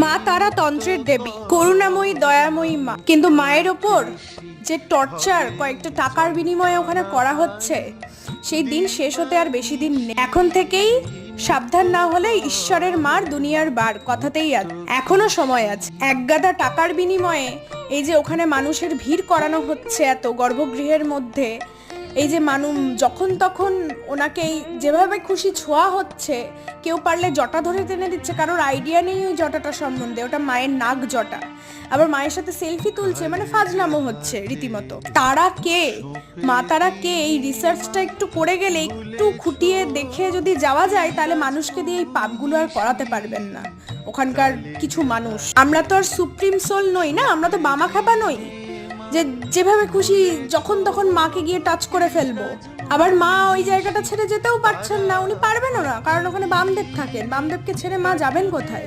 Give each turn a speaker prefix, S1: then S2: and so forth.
S1: মা তারা তন্ত্রের দেবী, করুণাময়ী দয়াময়ী মা, কিন্তু মায়ের ওপর যে টর্চার কয়েকটা টাকার বিনিময়ে ওখানে করা হচ্ছে, সেই দিন শেষ হতে আর বেশি দিন নেই। এখন থেকেই সাবধান না হলে ঈশ্বরের মার দুনিয়ার বার কথাতেই আছে। এখনো সময় আছে। একগাদা টাকার বিনিময়ে এই যে ওখানে মানুষের ভিড় করানো হচ্ছে এত গর্ভগৃহের মধ্যে, এই যে মানুষ যখন তখন ওনাকে যেভাবে খুশি ছোঁয়া হচ্ছে, কেউ পারলে জটা ধরে টেনে দিচ্ছে, কারোর আইডিয়া নেই ওই জটাটা সম্বন্ধে, ওটা মায়ের নাক জটা, আবার মায়ের সাথে সেলফি তুলছে, মানে ফাজলামো হচ্ছে রীতিমতো। তারা কে, মা তারা কে, এই রিসার্চটা একটু করে গেলে, একটু খুঁটিয়ে দেখে যদি যাওয়া যায়, তাহলে মানুষকে দিয়ে এই পাপগুলো আর করাতে পারবেন না ওখানকার কিছু মানুষ। আমরা তো আর সুপ্রিম সোল নই না, আমরা তো বামা খাপা নই যে যেভাবে খুশি যখন তখন মাকে গিয়ে টাচ করে ফেলবো। আবার মা ওই জায়গাটা ছেড়ে যেতেও পারছেন না, উনি পারবেনও না, কারণ ওখানে বামদেব থাকেন, বামদেবকে ছেড়ে মা যাবেন কোথায়?